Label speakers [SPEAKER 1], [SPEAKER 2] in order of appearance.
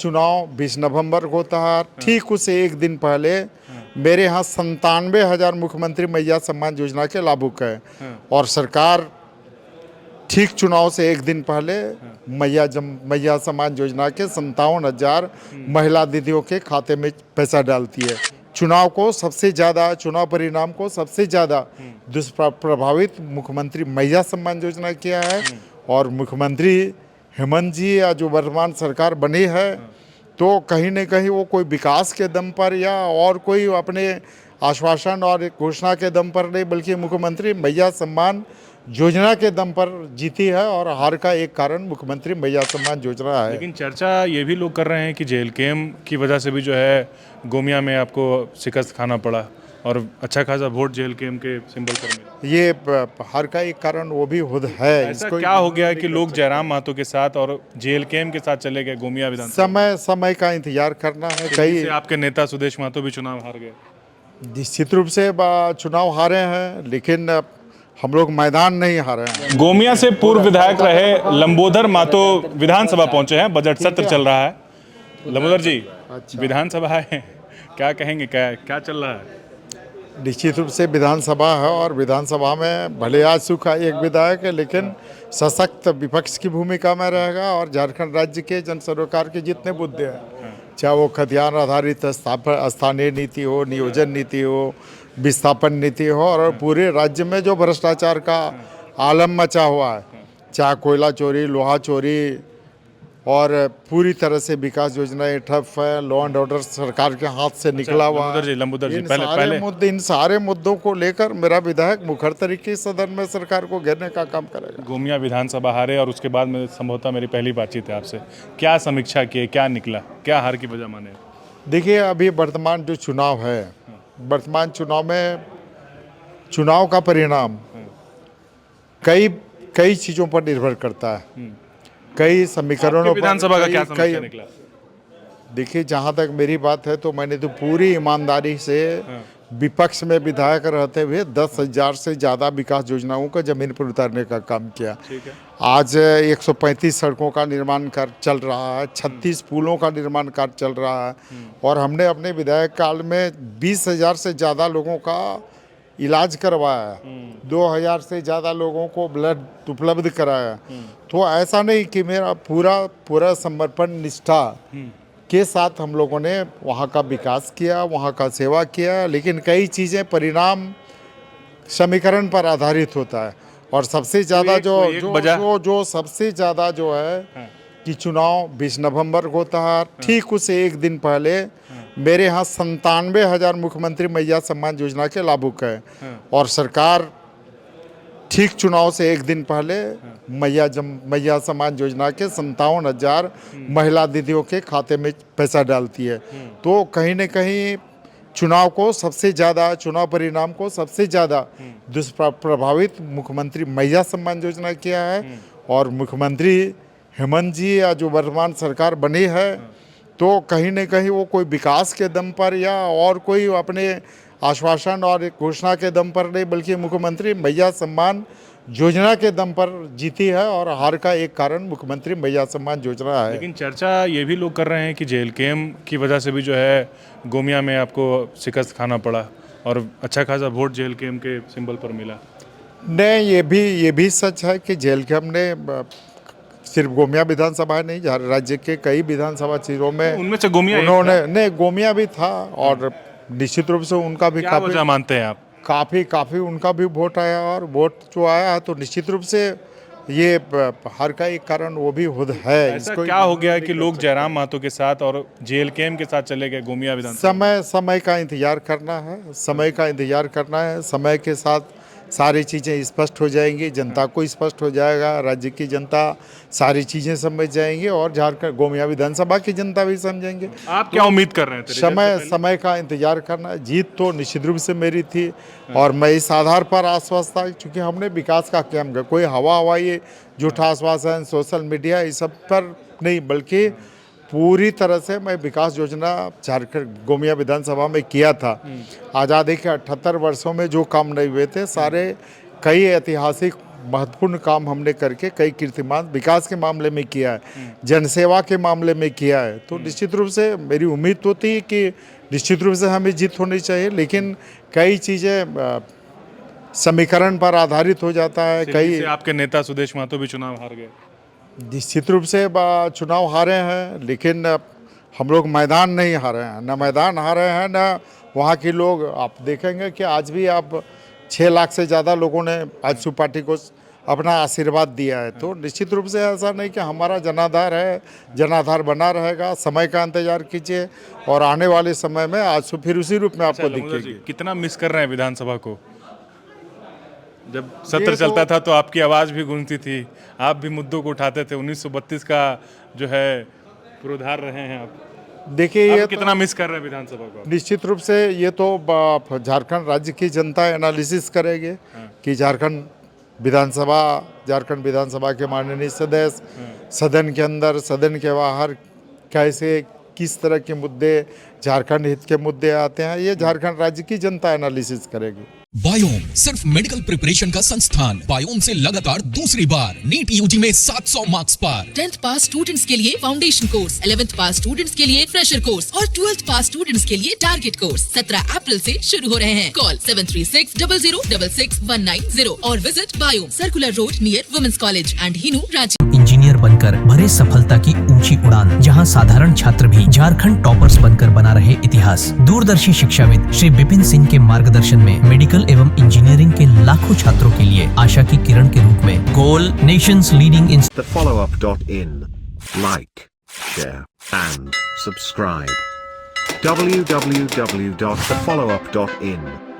[SPEAKER 1] चुनाव 20 नवंबर को था, ठीक उससे एक दिन पहले मेरे यहाँ 97,000 मुख्यमंत्री मैया सम्मान योजना के लाभुक हैं। और सरकार ठीक चुनाव से एक दिन पहले मैया सम्मान योजना के 57,000 महिला दीदियों के खाते में पैसा डालती है। चुनाव परिणाम को सबसे ज़्यादा दुष्प्रभावित मुख्यमंत्री मैया सम्मान योजना किया है। और मुख्यमंत्री हेमंत जी या जो वर्तमान सरकार बनी है, तो कहीं न कहीं वो कोई विकास के दम पर या और कोई अपने आश्वासन और घोषणा के दम पर नहीं, बल्कि मुख्यमंत्री मैया सम्मान योजना के दम पर जीती है। और हार का एक कारण मुख्यमंत्री मैया सम्मान योजना है।
[SPEAKER 2] लेकिन चर्चा ये भी लोग कर रहे हैं कि जेल कैम की वजह से भी जो है गोमिया में आपको शिकस्त खाना पड़ा और अच्छा खासा वोट जेल कैम के सिंबल पर मिला।
[SPEAKER 1] ये हार का एक कारण वो भी खुद है।
[SPEAKER 2] ऐसा क्या हो गया कि लोग जयराम महतो के साथ और जेल कैम के साथ चले गए गोमिया विधानसभा?
[SPEAKER 1] समय का इंतजार करना है।
[SPEAKER 2] कई आपके नेता सुदेश महतो भी चुनाव हार गए।
[SPEAKER 1] निश्चित रूप से चुनाव हारे हैं, लेकिन हम लोग मैदान नहीं हारे हैं।
[SPEAKER 2] गोमिया से पूर्व विधायक रहे लंबोदर महतो विधानसभा पहुंचे हैं। बजट सत्र चल रहा है। लंबोदर जी, विधानसभा है, क्या कहेंगे, क्या चल रहा है?
[SPEAKER 1] निश्चित रूप से विधानसभा है और विधानसभा में भले आज सुख एक विधायक है, लेकिन सशक्त विपक्ष की भूमिका में रहेगा। और झारखंड राज्य के जन सरोकार के जितने मुद्दे हैं, चाहे वो खतियान आधारित स्थानीय नीति हो, नियोजन नीति हो, विस्थापन नीति हो, और पूरे राज्य में जो भ्रष्टाचार का आलम मचा हुआ है, चाहे कोयला चोरी, लोहा चोरी, और पूरी तरह से विकास योजनाएं ठप है, लॉ एंड ऑर्डर सरकार के हाथ से निकला हुआ है।
[SPEAKER 2] लंबोदर जी,
[SPEAKER 1] इन सारे मुद्दों को लेकर मेरा विधायक मुखर तरीके से सदन में सरकार को घेरने का काम करेगा।
[SPEAKER 2] गोमिया विधानसभा हारे और उसके बाद में संभवतः मेरी पहली बातचीत है आपसे, क्या समीक्षा की, क्या निकला, क्या हार की वजह माने?
[SPEAKER 1] देखिए, अभी वर्तमान जो चुनाव है, वर्तमान चुनाव में चुनाव का परिणाम कई चीज़ों पर निर्भर करता है, कई समीकरणों।
[SPEAKER 2] विधानसभा का क्या समीक्षा निकला?
[SPEAKER 1] देखिए, जहाँ तक मेरी बात है, तो मैंने तो पूरी ईमानदारी से विपक्ष में विधायक रहते हुए 10,000 से ज़्यादा विकास योजनाओं को जमीन पर उतारने का काम किया। आज 135 सड़कों का निर्माण कार्य चल रहा है, 36 पुलों का निर्माण कार्य चल रहा है। और हमने अपने विधायक काल में 20,000 से ज़्यादा लोगों का इलाज करवाया है, 2,000 से ज़्यादा लोगों को ब्लड उपलब्ध कराया। तो ऐसा नहीं कि मेरा पूरा समर्पण निष्ठा के साथ हम लोगों ने वहाँ का विकास किया, वहाँ का सेवा किया, लेकिन कई चीज़ें परिणाम समीकरण पर आधारित होता है। और सबसे ज़्यादा जो सबसे ज़्यादा जो है कि चुनाव 20 नवंबर को था, ठीक उससे एक दिन पहले मेरे यहाँ 97,000 मुख्यमंत्री मैया सम्मान योजना के लाभुक हैं। और सरकार ठीक चुनाव से एक दिन पहले मैया सम्मान योजना के 57,000 महिला दीदियों के खाते में पैसा डालती है। तो कहीं न कहीं चुनाव परिणाम को सबसे ज़्यादा दुष्प्रभावित मुख्यमंत्री मैया सम्मान योजना किया है। और मुख्यमंत्री हेमंत जी या जो वर्तमान सरकार बनी है, तो कहीं न कहीं वो कोई विकास के दम पर या और कोई अपने आश्वासन और घोषणा के दम पर नहीं, बल्कि मुख्यमंत्री मैया सम्मान योजना के दम पर जीती है। और हार का एक कारण मुख्यमंत्री मैया सम्मान योजना है।
[SPEAKER 2] लेकिन चर्चा ये भी लोग कर रहे हैं कि जेल कैम की वजह से भी जो है गोमिया में आपको शिकस्त खाना पड़ा और अच्छा खासा वोट जेल कैम के सिंबल पर मिला।
[SPEAKER 1] नहीं, ये भी सच है कि जेल कैम ने सिर्फ गोमिया विधानसभा नहीं, राज्य के कई विधानसभा क्षेत्रों में
[SPEAKER 2] उनमें से गोमिया
[SPEAKER 1] गोमिया भी था। और निश्चित रूप से उनका भी
[SPEAKER 2] काफी मानते हैं आप?
[SPEAKER 1] काफ़ी उनका भी वोट आया। और वोट जो आया, तो निश्चित रूप से ये हार का एक कारण वो भी खुद है।
[SPEAKER 2] ऐसा क्या हो गया कि लोग जयराम महतो के साथ और जेल कैम के साथ चले गए गोमिया विधानसभा?
[SPEAKER 1] समय का इंतजार करना है। समय के साथ सारी चीज़ें स्पष्ट हो जाएंगी, जनता को स्पष्ट हो जाएगा, राज्य की जनता सारी चीज़ें समझ जाएंगे और झारखंड गोमिया विधानसभा की जनता भी समझेंगे।
[SPEAKER 2] आप क्या उम्मीद कर रहे थे?
[SPEAKER 1] समय का इंतजार करना। जीत तो निश्चित रूप से मेरी थी और मैं इस आधार पर आश्वस्त था, क्योंकि हमने विकास का काम किया। कोई हवाई झूठा आश्वासन सोशल मीडिया इस सब पर नहीं, बल्कि पूरी तरह से मैं विकास योजना झारखंड गोमिया विधानसभा में किया था। आज़ादी के 78 वर्षों में जो काम नहीं हुए थे, सारे कई ऐतिहासिक महत्वपूर्ण काम हमने करके कई कीर्तिमान विकास के मामले में किया है, जनसेवा के मामले में किया है। तो निश्चित रूप से मेरी उम्मीद तो थी कि निश्चित रूप से हमें जीत होनी चाहिए, लेकिन कई चीज़ें समीकरण पर आधारित हो जाता है। कई
[SPEAKER 2] से आपके नेता सुदेश महतो भी चुनाव हार गए।
[SPEAKER 1] निश्चित रूप से चुनाव हारे हैं, लेकिन हम लोग मैदान नहीं हारे हैं, न मैदान हारे हैं न वहाँ के लोग। आप देखेंगे कि आज भी आप 6 लाख से ज़्यादा लोगों ने आजसू पार्टी को अपना आशीर्वाद दिया है। तो निश्चित रूप से ऐसा नहीं कि हमारा जनाधार है, जनाधार बना रहेगा। समय का इंतजार कीजिए और आने वाले समय में आजसू फिर उसी रूप में आपको दिखेगी।
[SPEAKER 2] कितना मिस कर रहे हैं विधानसभा को? जब सत्र चलता था तो आपकी आवाज़ भी गूंजती थी, आप भी मुद्दों को उठाते थे। 1932 का जो है पुरोधार रहे हैं आप।
[SPEAKER 1] देखिए ये
[SPEAKER 2] कितना मिस कर रहे हैं विधानसभा को?
[SPEAKER 1] निश्चित रूप से ये तो झारखंड राज्य की जनता एनालिसिस करेगी कि झारखंड विधानसभा के माननीय सदस्य सदन के अंदर, सदन के बाहर कैसे किस तरह के मुद्दे, झारखंड हित के मुद्दे आते हैं, ये झारखंड राज्य की जनता एनालिसिस करेगी।
[SPEAKER 3] बायोम सिर्फ मेडिकल प्रिपरेशन का संस्थान। बायोम से लगातार दूसरी बार नीट यूजी में 700 मार्क्स पार। 10th पास स्टूडेंट्स के लिए फाउंडेशन कोर्स, 11th पास स्टूडेंट्स के लिए फ्रेशर कोर्स और 12th पास स्टूडेंट्स के लिए टारगेट कोर्स 17 अप्रैल से शुरू हो रहे हैं। कॉल 7360066190 और visit Biome, circular road near women's college and Hinoo, Ranchi.
[SPEAKER 4] Engineer बनकर भरे सफलता की ऊंची उड़ान, जहां साधारण छात्र भी झारखंड टॉपर्स बनकर बना रहे इतिहास। दूरदर्शी शिक्षाविद श्री विपिन सिंह के मार्गदर्शन में मेडिकल एवं इंजीनियरिंग के लाखों छात्रों के लिए आशा की किरण के रूप में goal nations leading
[SPEAKER 5] thefollowup.in. Like, share and subscribe. www.thefollowup.in